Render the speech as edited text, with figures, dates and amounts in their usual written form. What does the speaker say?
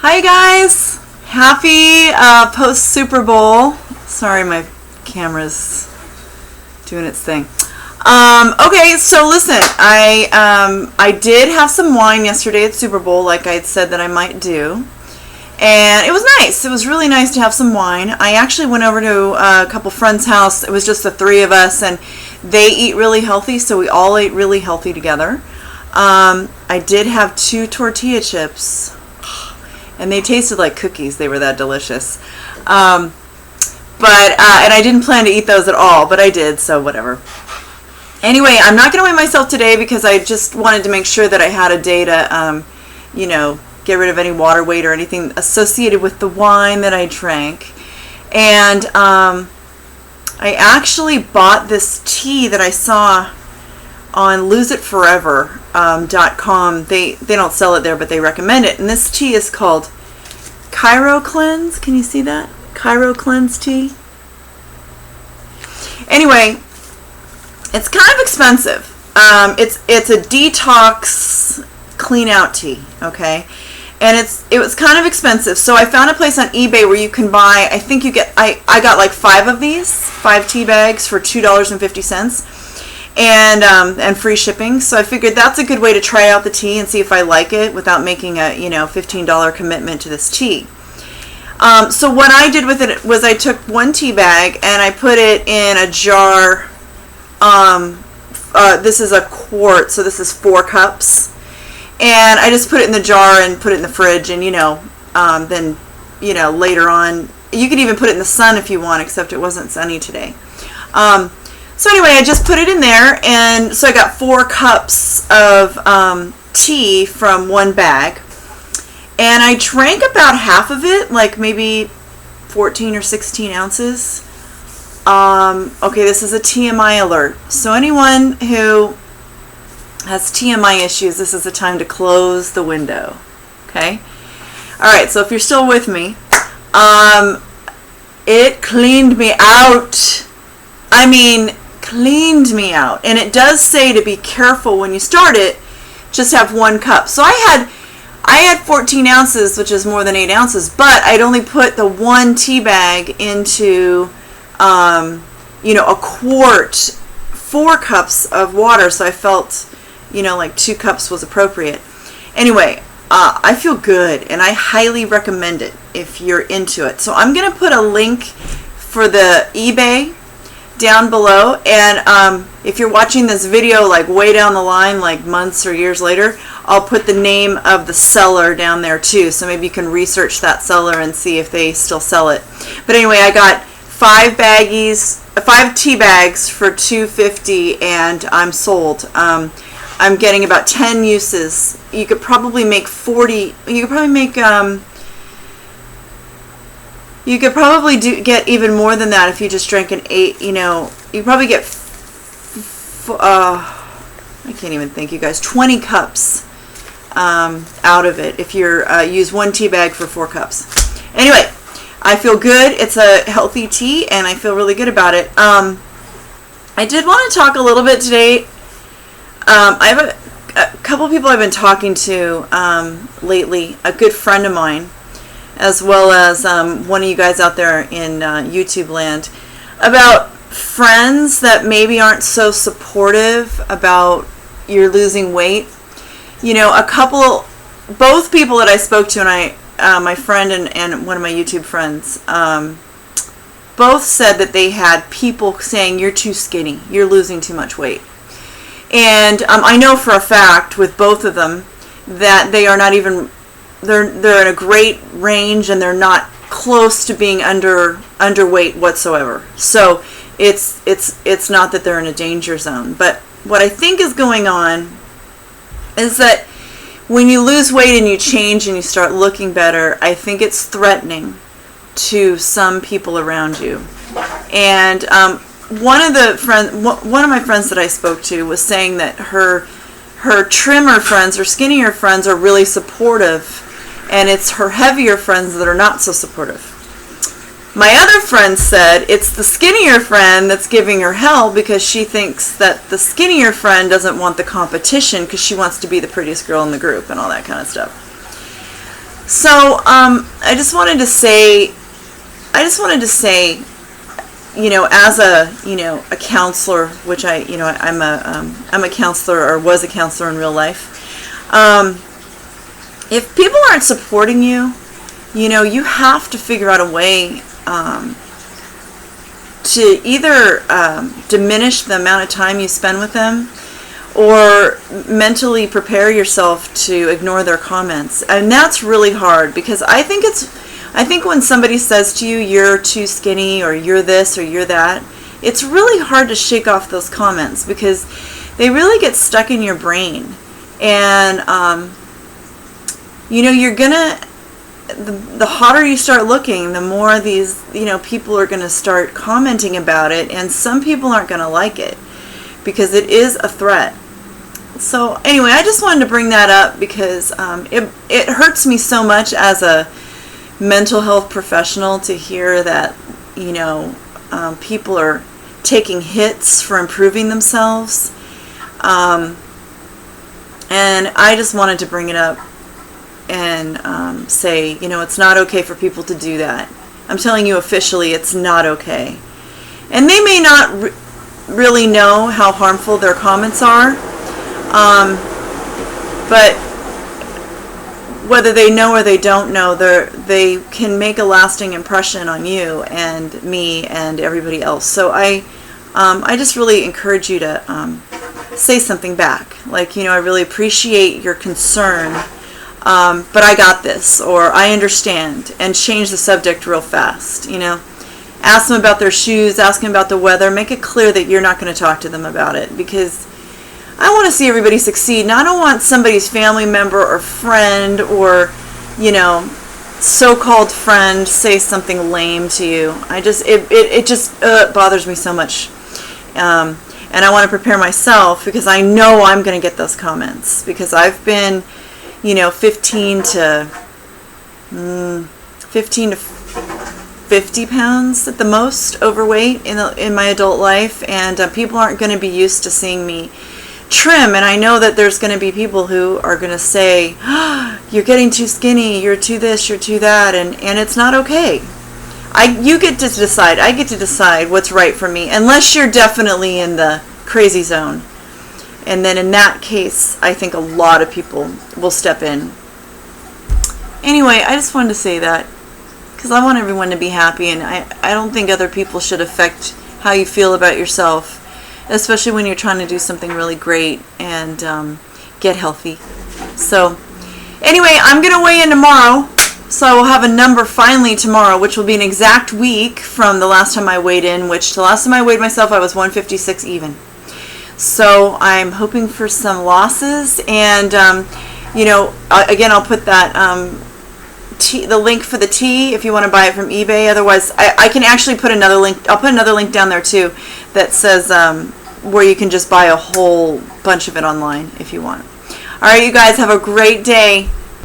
Hi guys! Happy post Super Bowl. Sorry, my camera's doing its thing. Okay, so listen, I did have some wine yesterday at Super Bowl, like I had said that I might do, and it was nice. It was really nice to have some wine. I actually went over to a couple friends' house. It was just the three of us, and they eat really healthy, so we all ate really healthy together. I did have 2 tortilla chips, and they tasted like cookies. They were that delicious. And I didn't plan to eat those at all, but I did, so whatever. Anyway, I'm not going to weigh myself today because I just wanted to make sure that I had a day to, get rid of any water weight or anything associated with the wine that I drank. And I actually bought this tea that I saw on loseitforever.com. They don't sell it there, but they recommend it. And this tea is called Chiro-Klenz. Can you see that? Chiro-Klenz tea. Anyway, it's kind of expensive. It's a detox clean out tea, okay? And it was kind of expensive. So I found a place on eBay where you can buy, I think you get, I got like 5 of these, 5 tea bags for $2.50. And free shipping. So I figured that's a good way to try out the tea and see if I like it without making a $15 commitment to this tea. So what I did with it was I took 1 tea bag and I put it in a jar. This is a quart, so this is 4 cups. And I just put it in the jar and put it in the fridge, and then later on you could even put it in the sun if you want, except it wasn't sunny today. So anyway, I just put it in there, and so I got 4 cups of tea from 1 bag, and I drank about half of it, like maybe 14 or 16 ounces. Okay, this is a TMI alert. So anyone who has TMI issues, this is the time to close the window. Okay? Alright, so if you're still with me, it cleaned me out. I mean, cleaned me out. And it does say to be careful when you start it, just have 1 cup. So I had 14 ounces, which is more than 8 ounces, but I'd only put the 1 tea bag into a quart, 4 cups of water, so I felt like 2 cups was appropriate. Anyway, I feel good, and I highly recommend it if you're into it. So I'm going to put a link for the eBay down below, and if you're watching this video like way down the line, like months or years later, I'll put the name of the seller down there too, so maybe you can research that seller and see if they still sell it. But anyway, I got 5 tea bags for $2.50, and I'm sold. I'm getting about 10 uses. You could probably make 40. You could probably make you could probably get even more than that if you just drank an 8. You probably get I can't even think, you guys, 20 cups out of it if you're use 1 tea bag for 4 cups. Anyway, I feel good. It's a healthy tea, and I feel really good about it. I did want to talk a little bit today. I have a couple people I've been talking to lately, a good friend of mine, as well as one of you guys out there in YouTube land, about friends that maybe aren't so supportive about your losing weight. Both people that I spoke to, and my friend and one of my YouTube friends, both said that they had people saying, you're too skinny, you're losing too much weight. And I know for a fact with both of them that they are not even, they're in a great range, and they're not close to being underweight whatsoever. So it's not that they're in a danger zone. But what I think is going on is that when you lose weight and you change and you start looking better, I think it's threatening to some people around you. And one of my friends that I spoke to was saying that her trimmer friends or skinnier friends are really supportive, and it's her heavier friends that are not so supportive. My other friend said it's the skinnier friend that's giving her hell because she thinks that the skinnier friend doesn't want the competition because she wants to be the prettiest girl in the group and all that kind of stuff. So I just wanted to say, as a counselor, which I'm a counselor, or was a counselor in real life. If people aren't supporting you, you have to figure out a way to either diminish the amount of time you spend with them, or mentally prepare yourself to ignore their comments. And that's really hard, because I think when somebody says to you, you're too skinny, or you're this, or you're that, it's really hard to shake off those comments, because they really get stuck in your brain. And you're gonna, the hotter you start looking, the more these people are gonna start commenting about it, and some people aren't gonna like it because it is a threat. So anyway, I just wanted to bring that up, because it hurts me so much as a mental health professional to hear that people are taking hits for improving themselves, and I just wanted to bring it up and say, it's not okay for people to do that. I'm telling you officially, it's not okay. And they may not really know how harmful their comments are, but whether they know or they don't know, they can make a lasting impression on you and me and everybody else. So I just really encourage you to say something back. Like, I really appreciate your concern, but I got this, or I understand, and change the subject real fast. Ask them about their shoes, ask them about the weather, make it clear that you're not going to talk to them about it, because I want to see everybody succeed, and I don't want somebody's family member or friend or, so-called friend say something lame to you. It just bothers me so much. And I want to prepare myself, because I know I'm going to get those comments, because I've been, 15 to 50 pounds at the most overweight in my adult life, and people aren't going to be used to seeing me trim. And I know that there's going to be people who are going to say, oh, you're getting too skinny, you're too this, you're too that, and it's not okay. You get to decide. I get to decide what's right for me, unless you're definitely in the crazy zone. And then in that case, I think a lot of people will step in. Anyway, I just wanted to say that, because I want everyone to be happy, and I don't think other people should affect how you feel about yourself, especially when you're trying to do something really great and get healthy. So anyway, I'm going to weigh in tomorrow. So I will have a number finally tomorrow, which will be an exact week from the last time I weighed in, which the last time I weighed myself, I was 156 even. So I'm hoping for some losses, and again, I'll put that the link for the tea if you want to buy it from eBay. Otherwise, I can actually put another link. I'll put another link down there too that says where you can just buy a whole bunch of it online if you want. All right, you guys have a great day.